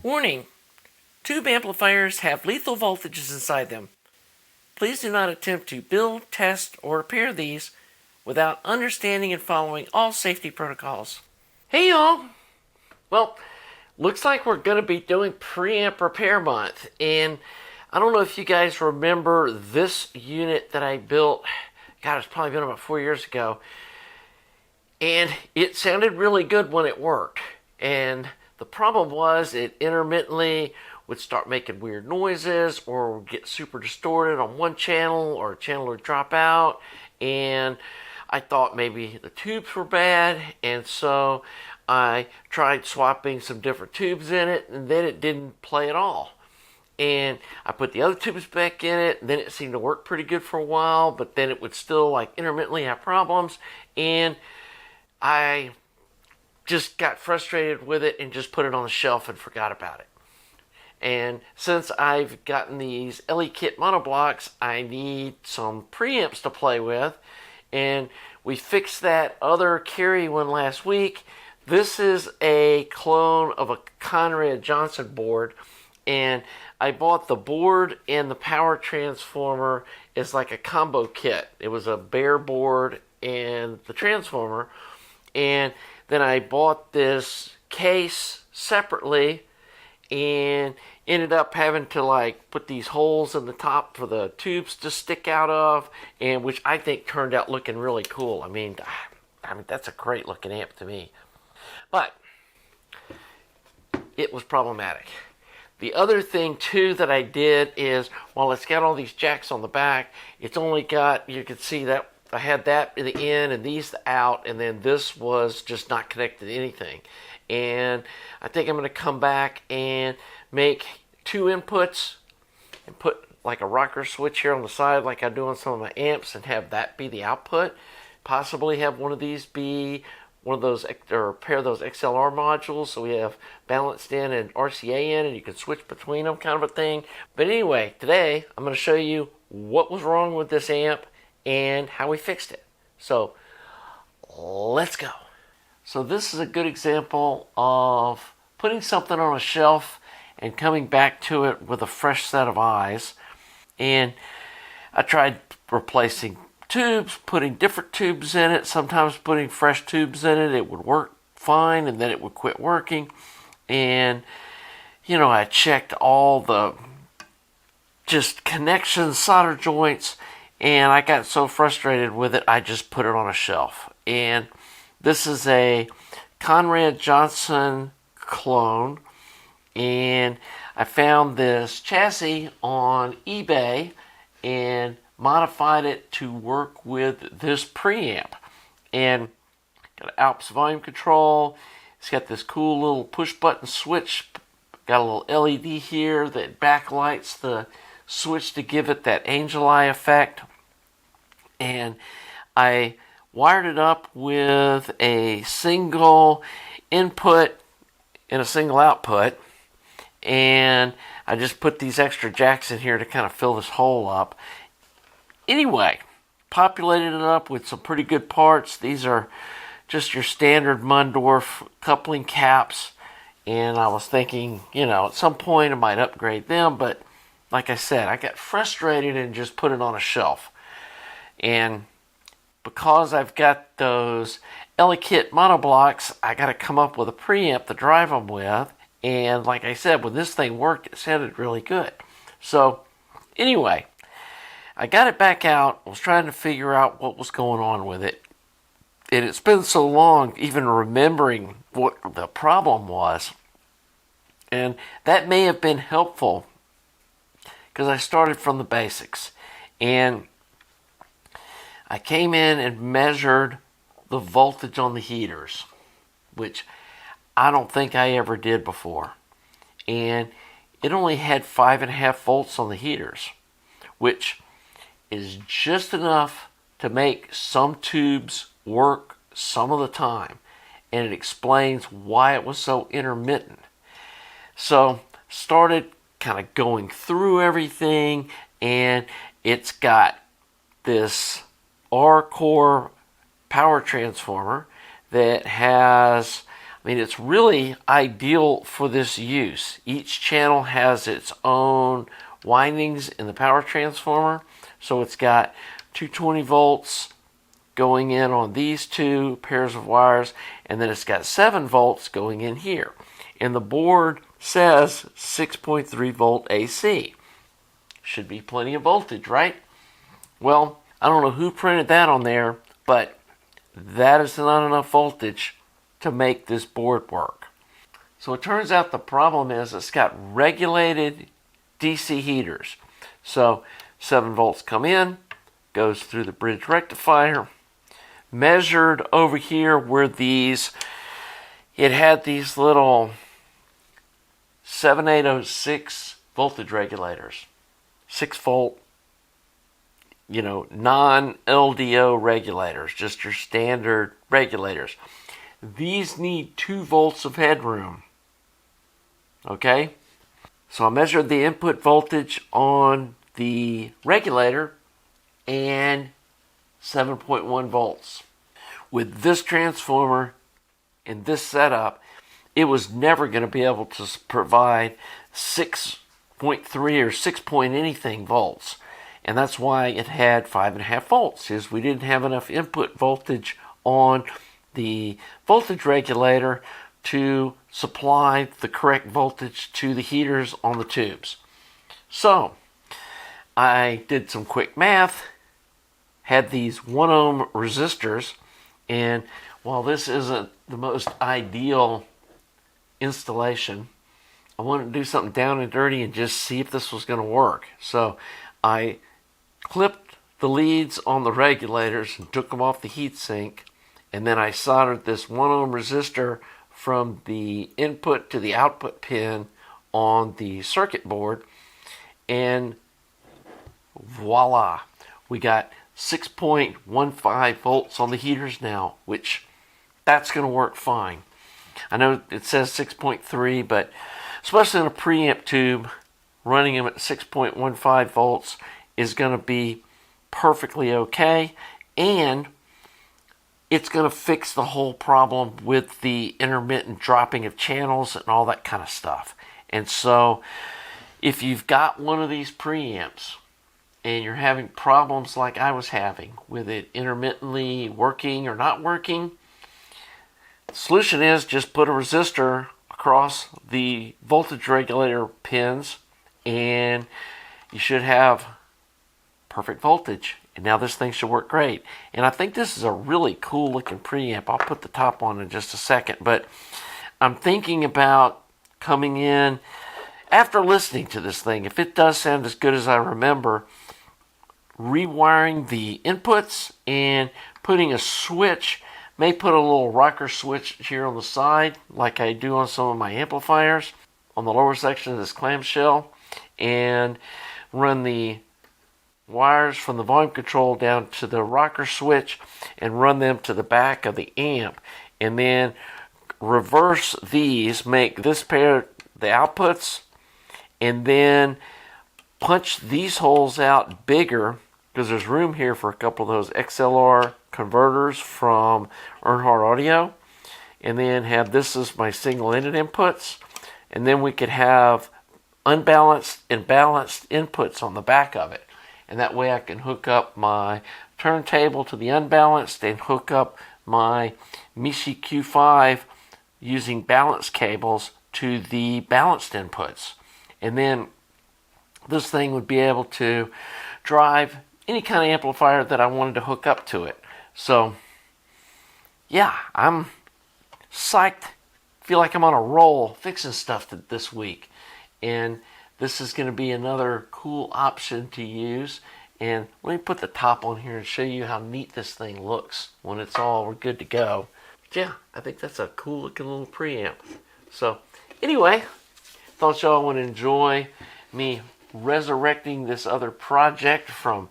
Warning: tube amplifiers have lethal voltages inside them. Please do not attempt to build, test, or repair these without understanding and following all safety protocols. Hey y'all! Well, looks like we're going to be doing preamp repair month, and I don't know if you guys remember this unit that I built. God, it's probably been about 4 years ago, and it sounded really good when it worked. And the problem was it intermittently would start making weird noises or would get super distorted on one channel, or a channel would drop out, and I thought maybe the tubes were bad, and so I tried swapping some different tubes in it, and then it didn't play at all. And I put the other tubes back in it, and then it seemed to work pretty good for a while, but then it would still like intermittently have problems, and I just got frustrated with it and just put it on the shelf and forgot about it. And since I've gotten these LE kit monoblocks, I need some preamps to play with, and we fixed that other carry one last week. This is a clone of a Conrad Johnson board, and I bought the board and the power transformer as like a combo kit. It was a bare board and the transformer, and then I bought this case separately and ended up having to like put these holes in the top for the tubes to stick out of, and which I think turned out looking really cool. I mean that's a great looking amp to me. But it was problematic. The other thing too that I did is, while it's got all these jacks on the back, it's only got, you can see that I had that in the in and these out, and then this was just not connected to anything. And I think I'm going to come back and make two inputs and put like a rocker switch here on the side like I do on some of my amps, and have that be the output. Possibly have one of these be one of those, or pair of those XLR modules, so we have balanced in and RCA in, and you can switch between them, kind of a thing. But anyway, today I'm going to show you what was wrong with this amp and how we fixed it. So let's go. So this is a good example of putting something on a shelf and coming back to it with a fresh set of eyes. And I tried replacing tubes, putting different tubes in it, sometimes putting fresh tubes in it. It would work fine, and then it would quit working. And I checked all the just connections, solder joints, and I got so frustrated with it I just put it on a shelf. And this is a Conrad Johnson clone, and I found this chassis on eBay and modified it to work with this preamp. And got an Alps volume control. It's got this cool little push button switch. Got a little LED here that backlights the switch to give it that angel eye effect. And I wired it up with a single input and a single output. And I just put these extra jacks in here to kind of fill this hole up. Anyway, populated it up with some pretty good parts. These are just your standard Mundorf coupling caps, and I was thinking, at some point I might upgrade them, but like I said, I got frustrated and just put it on a shelf. And because I've got those LE kit monoblocks, I got to come up with a preamp to drive them with, and like I said, when this thing worked, it sounded really good. So anyway, I got it back out. I was trying to figure out what was going on with it. And it's been so long even remembering what the problem was. And that may have been helpful because I started from the basics. And I came in and measured the voltage on the heaters, which I don't think I ever did before. And it only had 5.5 volts on the heaters, which is just enough to make some tubes work some of the time, and it explains why it was so intermittent. So started kind of going through everything, and it's got this R-core power transformer that has I mean, it's really ideal for this use. Each channel has its own windings in the power transformer. So it's got 220 volts going in on these two pairs of wires, and then it's got 7 volts going in here. And the board says 6.3 volt AC. Should be plenty of voltage, right? Well, I don't know who printed that on there, but that is not enough voltage to make this board work. So it turns out the problem is it's got regulated DC heaters. So 7 volts come in, goes through the bridge rectifier, measured over here where it had these little 7806 voltage regulators. 6 volt, non-LDO regulators, just your standard regulators. These need 2 volts of headroom. Okay? So I measured the input voltage on the regulator and 7.1 volts. With this transformer and this setup, it was never going to be able to provide 6.3 or 6 point anything volts. And that's why it had 5.5 volts, is we didn't have enough input voltage on the voltage regulator to supply the correct voltage to the heaters on the tubes. So I did some quick math, had these 1 ohm resistors, and while this isn't the most ideal installation, I wanted to do something down and dirty and just see if this was going to work. So I clipped the leads on the regulators and took them off the heatsink, and then I soldered this 1 ohm resistor from the input to the output pin on the circuit board, and voila, we got 6.15 volts on the heaters now, which that's going to work fine. I know it says 6.3, but especially in a preamp tube, running them at 6.15 volts is going to be perfectly okay, and it's going to fix the whole problem with the intermittent dropping of channels and all that kind of stuff. And so if you've got one of these preamps and you're having problems like I was having with it intermittently working or not working, the solution is just put a resistor across the voltage regulator pins and you should have perfect voltage. And now this thing should work great. And I think this is a really cool looking preamp. I'll put the top on in just a second. But I'm thinking about coming in after listening to this thing. If it does sound as good as I remember, rewiring the inputs and putting a switch. May put a little rocker switch here on the side like I do on some of my amplifiers on the lower section of this clamshell, and run the wires from the volume control down to the rocker switch and run them to the back of the amp, and then reverse these, make this pair the outputs, and then punch these holes out bigger because there's room here for a couple of those XLR converters from Earnhardt Audio, and then have this as my single-ended inputs, and then we could have unbalanced and balanced inputs on the back of it. And that way I can hook up my turntable to the unbalanced and hook up my Mishi Q5 using balance cables to the balanced inputs. And then this thing would be able to drive any kind of amplifier that I wanted to hook up to it. So, yeah, I'm psyched. Feel like I'm on a roll fixing stuff this week. And this is going to be another cool option to use. And let me put the top on here and show you how neat this thing looks when it's all good to go. But yeah, I think that's a cool looking little preamp. So anyway, thought y'all would enjoy me resurrecting this other project from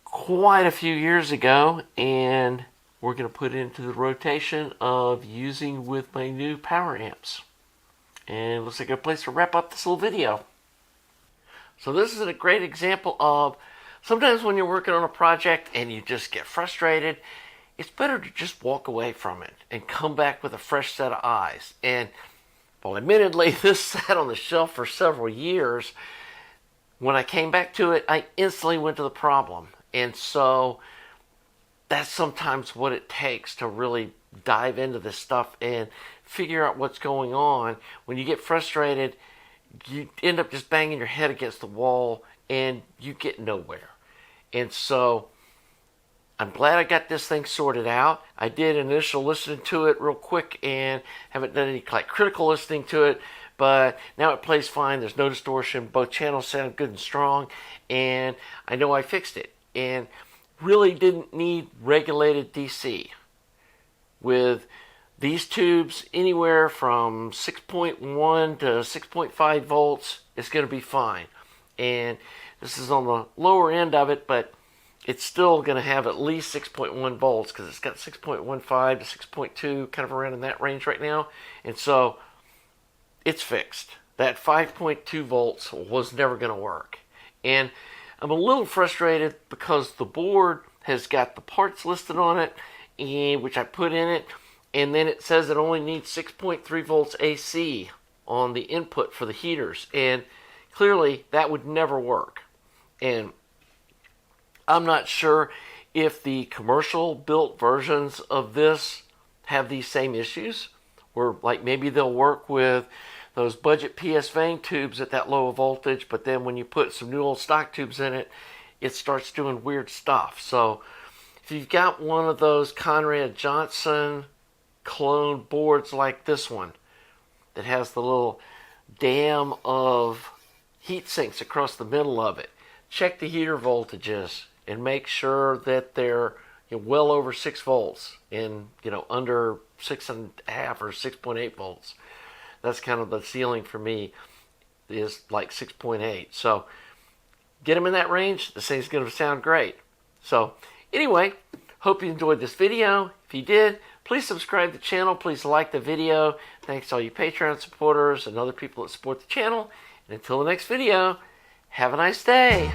quite a few years ago, and we're going to put it into the rotation of using with my new power amps. And looks like a place to wrap up this little video. So this is a great example of sometimes when you're working on a project and you just get frustrated it's better to just walk away from it and come back with a fresh set of eyes. And well, admittedly, this sat on the shelf for several years. When I came back to it, I instantly went to the problem. And so that's sometimes what it takes to really dive into this stuff and figure out what's going on. When you get frustrated, you end up just banging your head against the wall and you get nowhere. And so I'm glad I got this thing sorted out. I did initial listening to it real quick and haven't done any like critical listening to it, but now it plays fine. There's no distortion. Both channels sound good and strong, and I know I fixed it. And really didn't need regulated DC. With these tubes, anywhere from 6.1 to 6.5 volts, it's going to be fine. And this is on the lower end of it, but it's still going to have at least 6.1 volts because it's got 6.15 to 6.2, kind of around in that range right now. And so it's fixed. That 5.2 volts was never going to work. And I'm a little frustrated because the board has got the parts listed on it, and which I put in it, and then it says it only needs 6.3 volts AC on the input for the heaters. And clearly that would never work. And I'm not sure if the commercial built versions of this have these same issues, where like maybe they'll work with those budget PS vane tubes at that low voltage, but then when you put some new old stock tubes in it, it starts doing weird stuff. So if you've got one of those Conrad Johnson clone boards like this one that has the little dam of heat sinks across the middle of it, check the heater voltages and make sure that they're well over 6 volts and under 6.5 or 6.8 volts. That's kind of the ceiling for me, is like 6.8. So get them in that range. This thing's going to sound great. So anyway, hope you enjoyed this video. If you did, please subscribe to the channel. Please like the video. Thanks to all you Patreon supporters and other people that support the channel. And until the next video, have a nice day.